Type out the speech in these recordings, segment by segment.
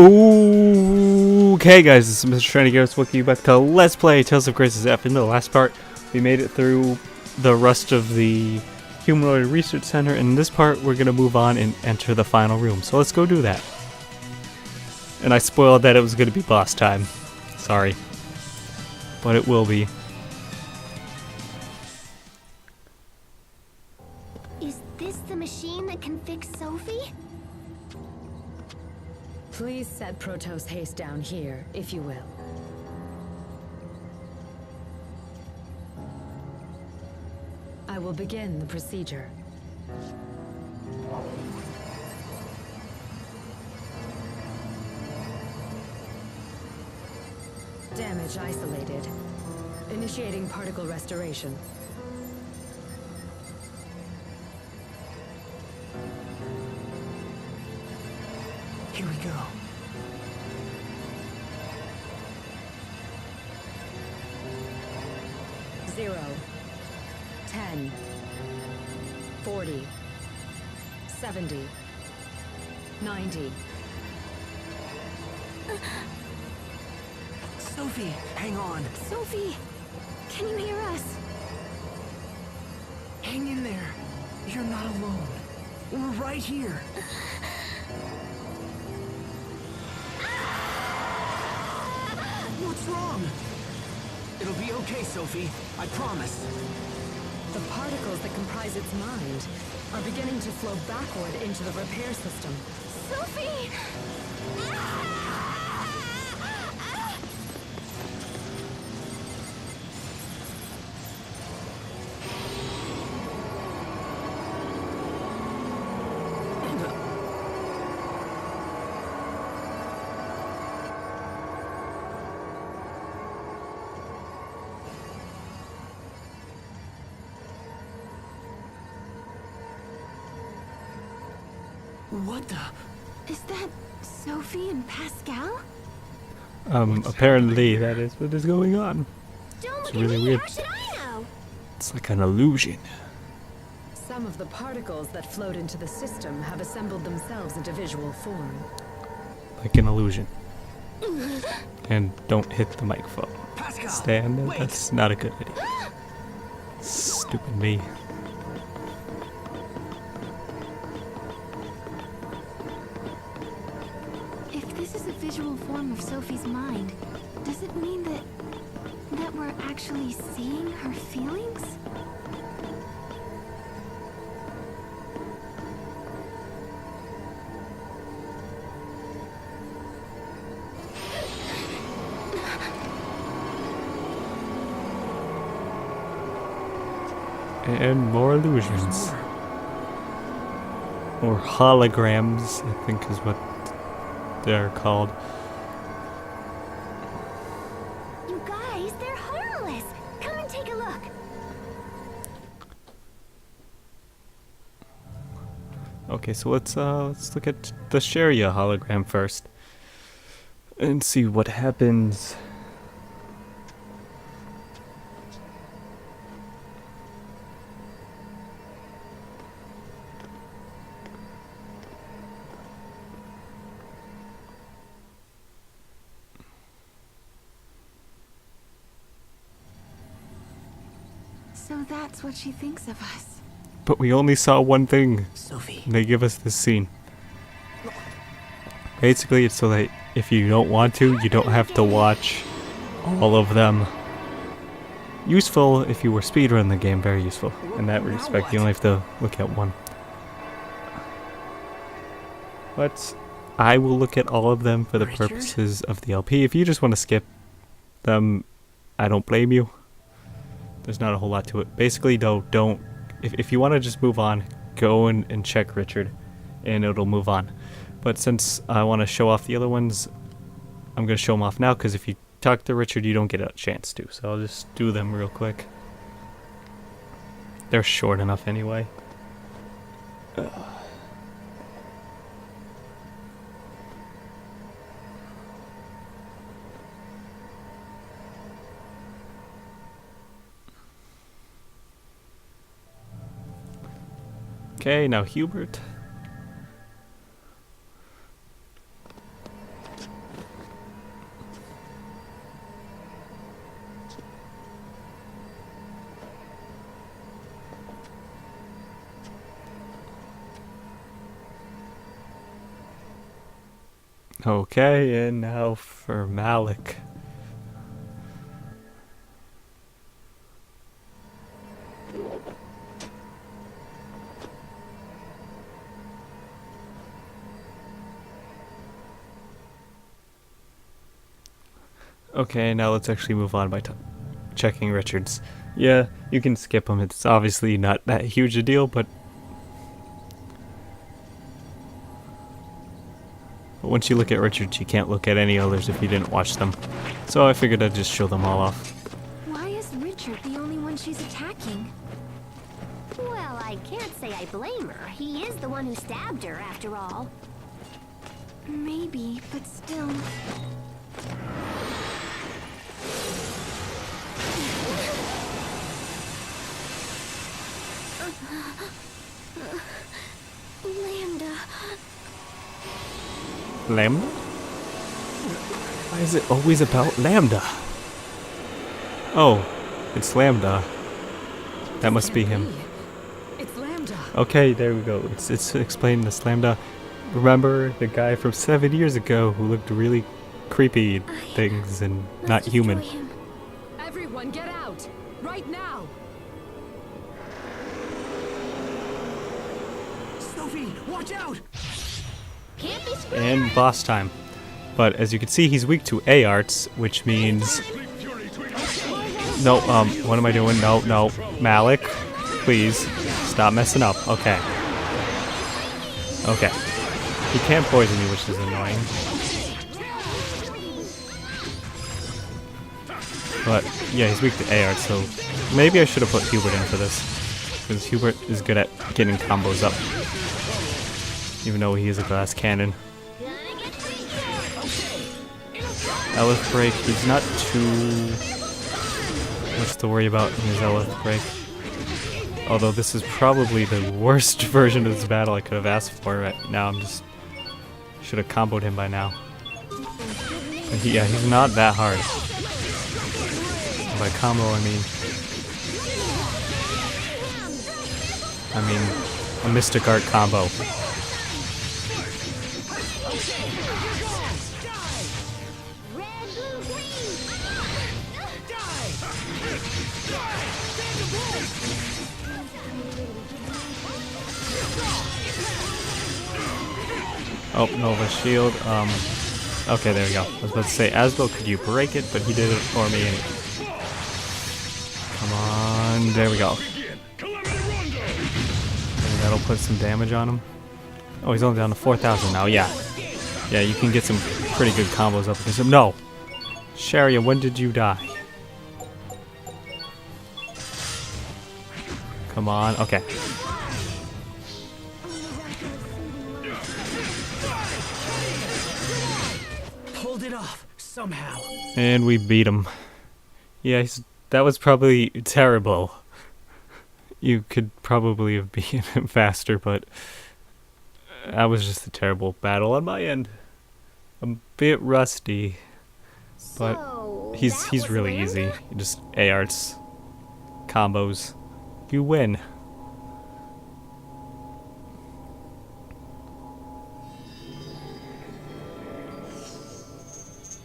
Okay guys, this is Mr. Shiny Gears. Welcome you back to Let's Play Tales of Grace's F. In the last part, we made it through the rest of the Humanoid Research Center. In this part, we're going to move on and enter the final room. So let's go do that. And I spoiled that it was going to be boss time. Sorry. But it will be. Is this the machine that can fix Sophie? Please set Protos Haste down here, if you will. I will begin the procedure. Damage isolated. Initiating particle restoration. Here we go. Zero. 10. 40. 70. 90. Sophie, hang on. Sophie, can you hear us? Hang in there. You're not alone. We're right here. What's wrong? It'll be okay, Sophie. I promise. The particles that comprise its mind are beginning to flow backward into the repair system. Sophie! What the? Is that Sophie and Pascal? Apparently that is what is going on. Don't It's look really at me, weird. how should I know? It's like an illusion. Some of the particles that flowed into the system have assembled themselves into visual form. Like an illusion. And don't hit the microphone. Pascal, Stand. wait. That's not a good idea. Stupid me. If this is a visual form of Sophie's mind, does it mean that we're actually seeing her feelings? And more illusions. Or holograms, I think is what they're called. You guys, they're harmless. Come and take a look. Okay, so let's look at the Sharia hologram first. And see what happens. So that's what she thinks of us. But we only saw one thing. Sophie. And they give us this scene. Basically, it's so that if you don't want to, you don't have to watch all of them. Useful if you were speedrunning the game, very useful. In that respect, you only have to look at one. But I will look at all of them for the Richard? purposes of the LP. If you just want to skip them, I don't blame you. There's not a whole lot to it. Basically, though, don't... If you want to just move on, go and check Richard, and it'll move on. But since I want to show off the other ones, I'm going to show them off now, because if you talk to Richard, you don't get a chance to. So I'll just do them real quick. They're short enough anyway. Okay, now Hubert. Okay, and now for Malik. Okay, now let's actually move on by checking Richard's. Yeah, you can skip him. It's obviously not that huge a deal, but once you look at Richard's, you can't look at any others if you didn't watch them. So I figured I'd just show them all off. Why is Richard the only one she's attacking? Well, I can't say I blame her. He is the one who stabbed her, after all. Maybe, but still. Lambda. Lambda? Why is it always about Lambda? Oh, it's Lambda. That must be him. It's Lambda. Okay, there we go. It's explained this Lambda. Remember the guy from 7 years ago who looked really creepy things and not human. Destroy him. Everyone get out! Right now! Sophie, watch out! Can't be screwed. And boss time. But as you can see, he's weak to A arts, which means... No, what am I doing? No. Malik, please, stop messing up. Okay. Okay. He can poison you, which is annoying. But, yeah, he's weak to A arts, so maybe I should have put Hubert in for this. Because Hubert is good at getting combos up. Even though he is a glass cannon. Elith break, he's not too much to worry about in his Elith break. Although this is probably the worst version of this battle I could have asked for right now. I'm just... should have comboed him by now. And yeah, he's not that hard. By combo, I mean a Mystic Art combo. Oh, Nova Shield. Okay, there we go. I was about to say, Asbo, could you break it? But he did it for me. And come on, there we go. And that'll put some damage on him. Oh, he's only down to 4,000 now. Yeah, yeah, you can get some pretty good combos up against him. No, Sharia, when did you die? Come on. Okay. Pulled it off, somehow. And we beat him. Yeah, that was probably terrible. You could probably have beaten him faster, but that was just a terrible battle on my end. A bit rusty, but So, he's that really was easy. Lambda? You just A-arts, combos, you win.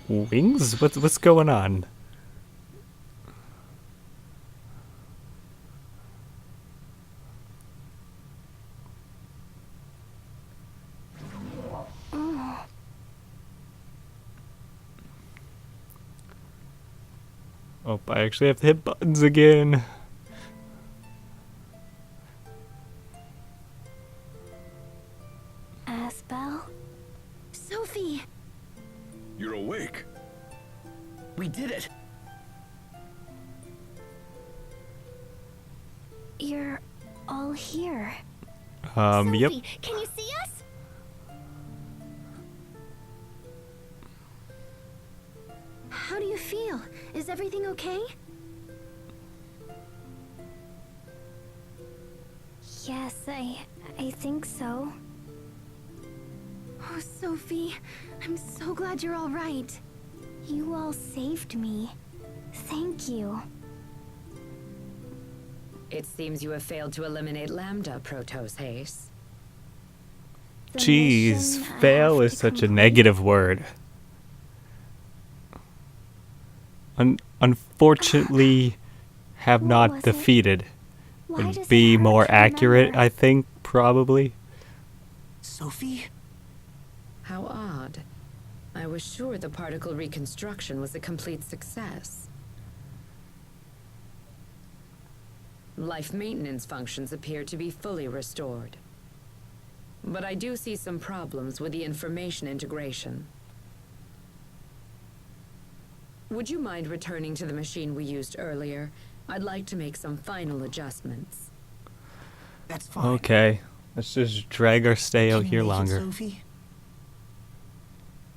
Wings? What's going on? Oh, I actually have to hit buttons again. Asbel? Sophie! You're awake. We did it. You're all here. Yep. Sophie, can you see us? How do you feel? Is everything okay? Yes, I think so. Oh, Sophie, I'm so glad you're all right. You all saved me. Thank you. It seems you have failed to eliminate Lambda, Protos Haze. the Jeez, mission I fail have is to such a complete? negative word. Unfortunately, have What not was it? defeated. Why Would does be it hurt more to accurate, remember? I think, probably. Sophie? How odd. I was sure the particle reconstruction was a complete success. Life maintenance functions appear to be fully restored. But I do see some problems with the information integration. Would you mind returning to the machine we used earlier? I'd like to make some final adjustments. That's fine. Okay, let's just drag our stay out Can you here make it, longer. Sophie?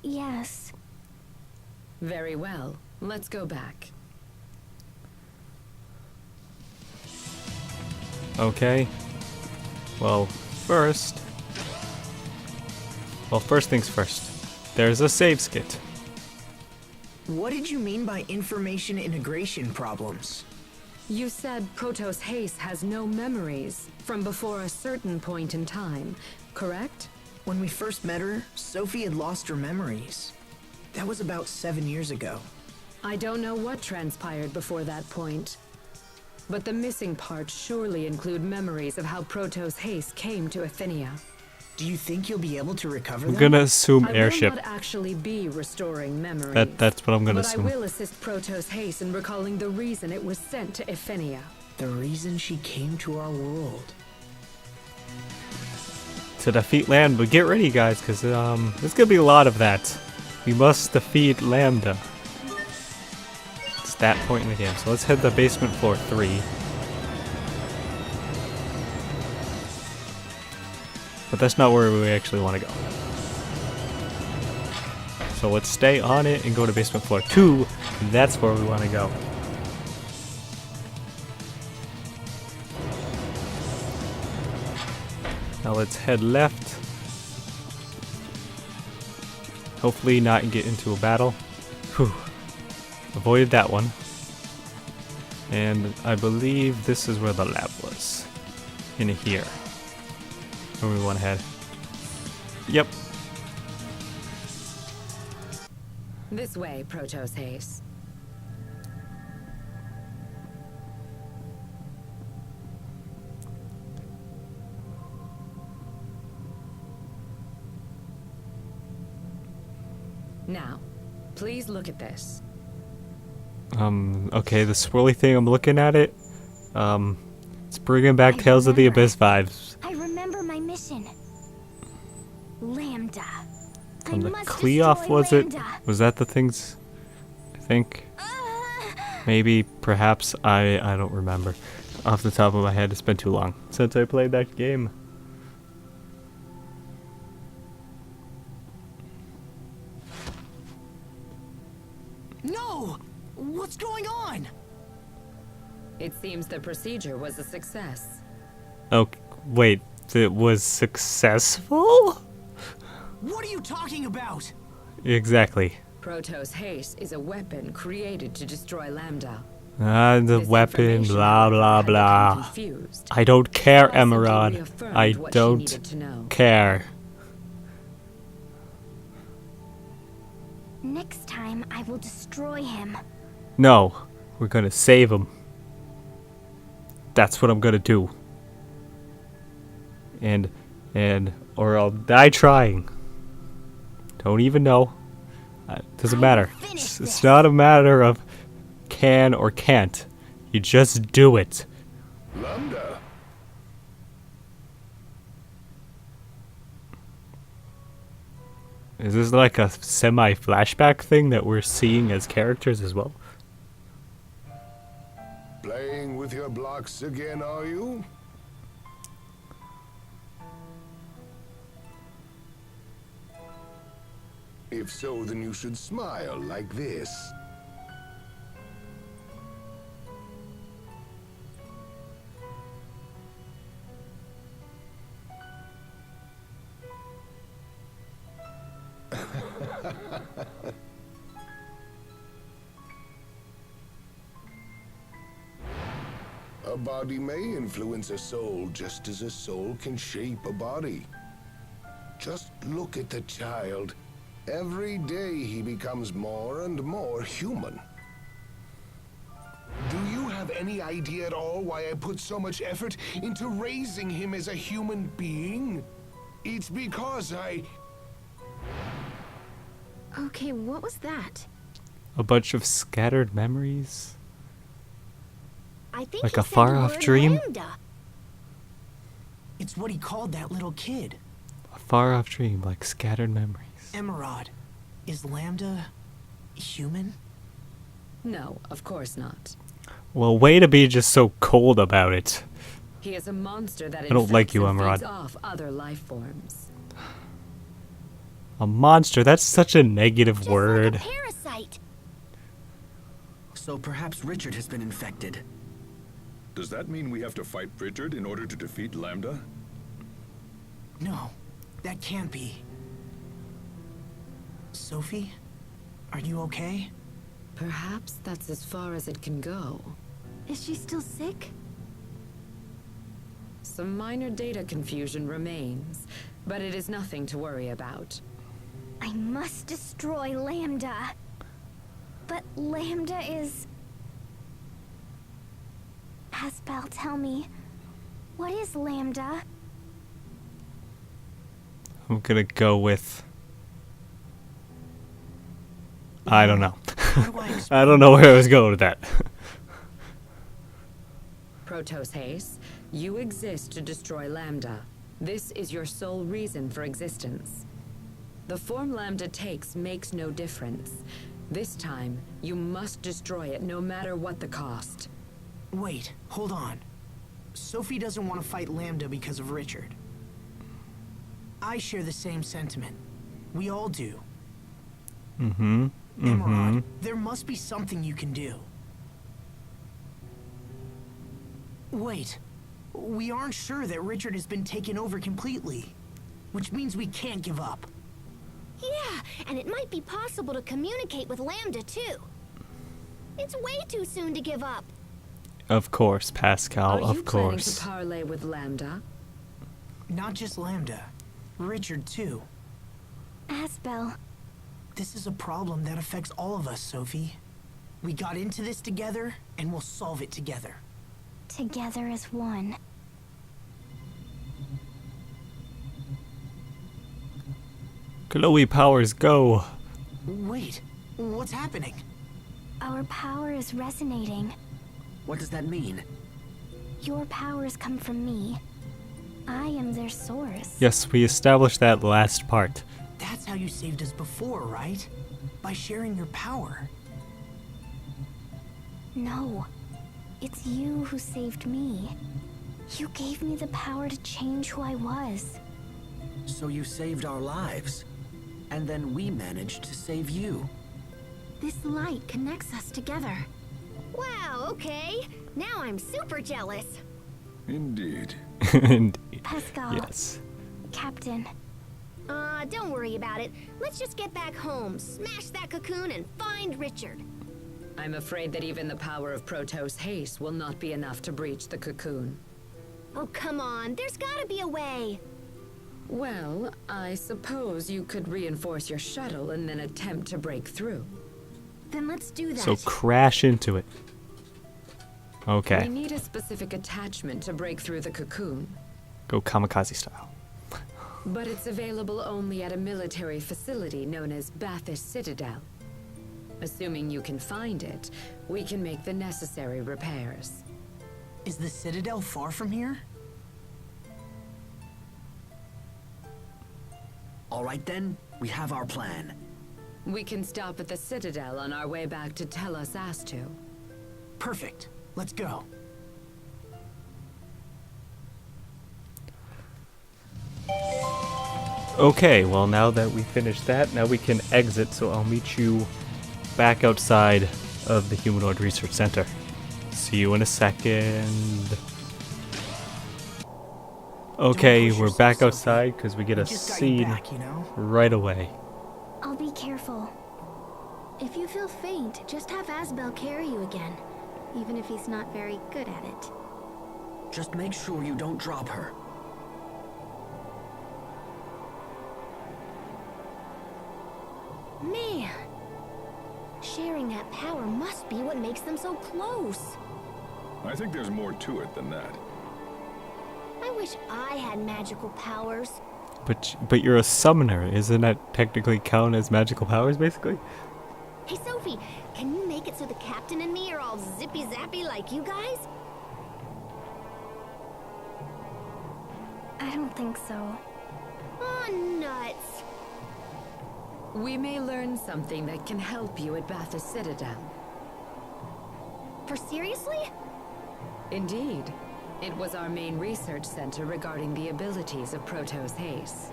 Yes. Very well. Let's go back. Okay. Well, first things first. There's a save skit. What did you mean by information integration problems? You said Protos Haze has no memories from before a certain point in time, correct? When we first met her, Sophie had lost her memories. That was about 7 years ago. I don't know what transpired before that point. But the missing parts surely include memories of how Protos Haze came to Athenia. Do you think you'll be able to recover I'm them? gonna assume I airship. will not actually be restoring memories. That's what I'm gonna but assume. I will assist Protos Haze in recalling the reason it was sent to Athenia. The reason she came to our world. To defeat Lambda, but get ready, guys, because there's gonna be a lot of that. We must defeat Lambda. It's that point in the game. So let's head to basement floor 3. But that's not where we actually want to go. So let's stay on it and go to basement floor 2. That's where we want to go. Now let's head left. Hopefully not get into a battle. Whew. Avoided that one. And I believe this is where the lab was. In here. Where we want to head. Yep. This way, Protos Haze. Now, please look at this. Okay, the swirly thing, I'm looking at it. It's bringing back I Tales of the remember. Abyss vibes. I remember my mission. Lambda. From the I must Cleoff, destroy was it? Lambda. Was that the things? I think. Maybe, perhaps, I don't remember. Off the top of my head, it's been too long since I played that game. No! What's going on? It seems the procedure was a success. Oh, wait, it was successful? What are you talking about? Exactly. Protos Haze is a weapon created to destroy Lambda. The This weapon, information blah blah had become blah. confused. I don't care, Paul simply Emerald. reaffirmed I what she don't needed to know. care. Next time, I will destroy him. No, we're gonna save him. That's what I'm gonna do. Or I'll die trying. Don't even know. Doesn't I matter. will finish It's this. not a matter of can or can't. You just do it. Lambda. Is this like a semi-flashback thing that we're seeing as characters as well? Playing with your blocks again, are you? If so, then you should smile like this. A body may influence a soul just as a soul can shape a body. Just look at the child. Every day he becomes more and more human. Do you have any idea at all why I put so much effort into raising him as a human being? It's because Okay, what was that? A bunch of scattered memories? I think Like he a said the far-off word dream? Lambda. It's what he called that little kid. A far-off dream, like scattered memories. Emerald, is Lambda human? No, of course not. Well, way to be just so cold about it. He is a monster that I don't like infects you, and Emerald. feeds off other life forms. A monster, that's such a negative Just word. like a parasite. So perhaps Richard has been infected. Does that mean we have to fight Richard in order to defeat Lambda? No, that can't be. Sophie, are you okay? Perhaps that's as far as it can go. Is she still sick? Some minor data confusion remains, but it is nothing to worry about. I must destroy Lambda. But Lambda is... Asbel, tell me, what is Lambda? I'm gonna go with... I don't know. How do I explain? I don't know where I was going with that. Protos Haze, you exist to destroy Lambda. This is your sole reason for existence. The form Lambda takes makes no difference. This time, you must destroy it no matter what the cost. Wait, hold on. Sophie doesn't want to fight Lambda because of Richard. I share the same sentiment. We all do. Mm-hmm. Emerald, there must be something you can do. Wait, we aren't sure that Richard has been taken over completely, which means we can't give up. Yeah, and it might be possible to communicate with Lambda too. It's way too soon to give up. Of course, Pascal, Are you of planning course. to parlay with Lambda? Not just Lambda, Richard too. Asbel, This is a problem that affects all of us, Sophie. We got into this together, and we'll solve it together. together as one. Chloe powers, go. Wait, what's happening? Our power is resonating. What does that mean? Your powers come from me. I am their source. Yes, we established that last part. That's how you saved us before, right? By sharing your power. No, it's you who saved me. You gave me the power to change who I was. So you saved our lives. And then we managed to save you. This light connects us together. Wow, okay. Now I'm super jealous. Indeed. Indeed. Pascal, Yes. Captain. Don't worry about it. Let's just get back home, smash that cocoon, and find Richard. I'm afraid that even the power of Protos Haze will not be enough to breach the cocoon. Oh, come on. There's gotta be a way. Well, I suppose you could reinforce your shuttle and then attempt to break through. Then let's do that. So crash into it. We Okay. need a specific attachment to break through the cocoon, Go kamikaze style. but it's available only at a military facility known as Bathis Citadel. Assuming you can find it, we can make the necessary repairs. Is the Citadel far from here? All right then, we have our plan. We can stop at the Citadel on our way back to Tellus Astu. Perfect. Let's go. Okay, well now that we finished that, now we can exit, so I'll meet you back outside of the Humanoid Research Center. See you in a second. Okay, push we're yourself, back Sophie. outside because we get We a just got you scene back, you know? right away. I'll be careful. If you feel faint, just have Asbel carry you again, even if he's not very good at it. Just make sure you don't drop her. Man, sharing that power must be what makes them so close. I think there's more to it than that. I wish I had magical powers. But you're a summoner. Isn't that technically count as magical powers, basically? Hey, Sophie, can you make it so the captain and me are all zippy-zappy like you guys? I don't think so. Oh, nuts. We may learn something that can help you at Bath's Citadel. For seriously? Indeed. It was our main research center regarding the abilities of Protoss Haste.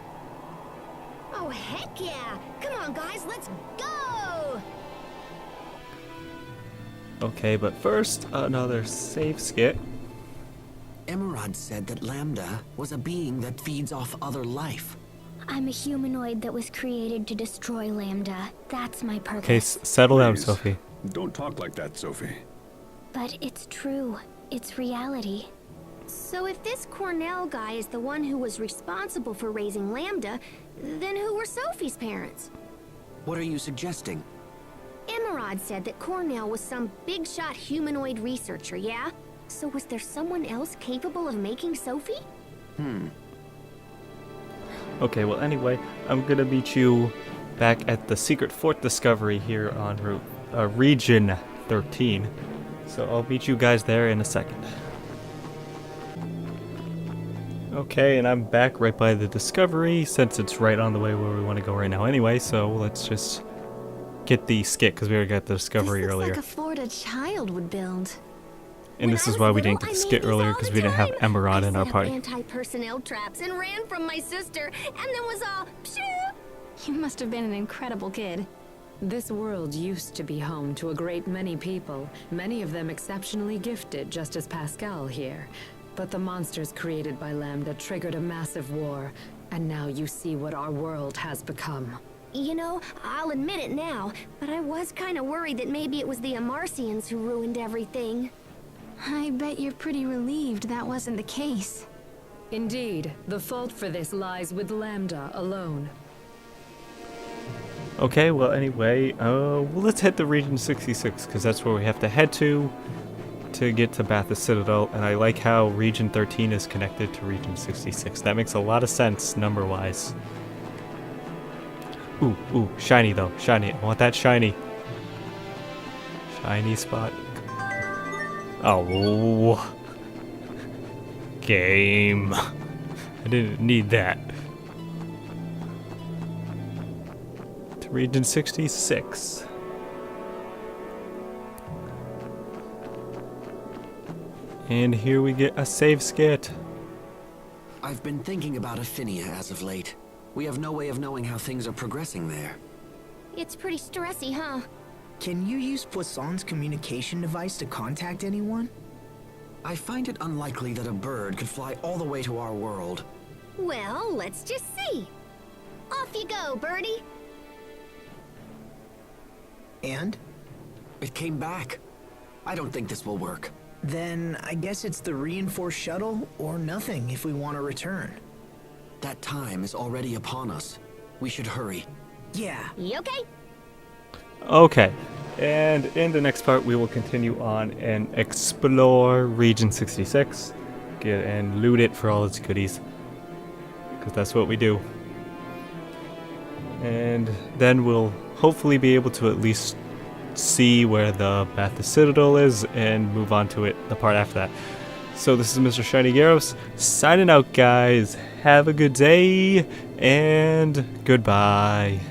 Oh, heck yeah! Come on, guys, let's go! Okay, but first, another save skit. Emerald said that Lambda was a being that feeds off other life. I'm a humanoid that was created to destroy Lambda. That's my purpose. Okay, settle down, Please, Sophie. Don't talk like that, Sophie. But it's true. It's reality. So if this Cornell guy is the one who was responsible for raising Lambda, then who were Sophie's parents? What are you suggesting? Emerald said that Cornell was some big-shot humanoid researcher, yeah? So was there someone else capable of making Sophie? Okay, well, anyway, I'm gonna meet you back at the secret fort discovery here on Region 13. So I'll meet you guys there in a second. Okay, and I'm back right by the discovery, since it's right on the way where we want to go right now anyway, so let's just get the skit, because we already got the discovery This looks earlier. like a Florida child would build. And this is why we didn't get the skit earlier, because we didn't have Emerald in our party. Anti-personnel traps and ran from my sister, and then was all pshoo! You must have been an incredible kid. This world used to be home to a great many people, many of them exceptionally gifted, just as Pascal here. But the monsters created by Lambda triggered a massive war, and now you see what our world has become. You know, I'll admit it now, but I was kind of worried that maybe it was the Amarcians who ruined everything. I bet you're pretty relieved that wasn't the case. Indeed, the fault for this lies with Lambda alone. Okay, well, anyway, well, let's head to Region 66, because that's where we have to head to get to Bath's Citadel, and I like how Region 13 is connected to Region 66. That makes a lot of sense, number-wise. Ooh, shiny, though. Shiny. I want that shiny. Shiny spot. Oh. Game. I didn't need that. To Region 66. And here we get a save skit. I've been thinking about Affinia as of late. We have no way of knowing how things are progressing there. It's pretty stressy, huh? Can you use Poisson's communication device to contact anyone? I find it unlikely that a bird could fly all the way to our world. Well, let's just see. Off you go, birdie. And? It came back. I don't think this will work. Then I guess it's the reinforced shuttle or nothing if we want to return. That time is already upon us. We should hurry. Yeah. You okay? Okay, and in the next part we will continue on and explore Region 66 and loot it for all its goodies, because that's what we do. And then we'll hopefully be able to at least see where the Bath's Citadel is and move on to it, the part after that. So this is Mr. Shiny Garros signing out, guys. Have a good day and goodbye.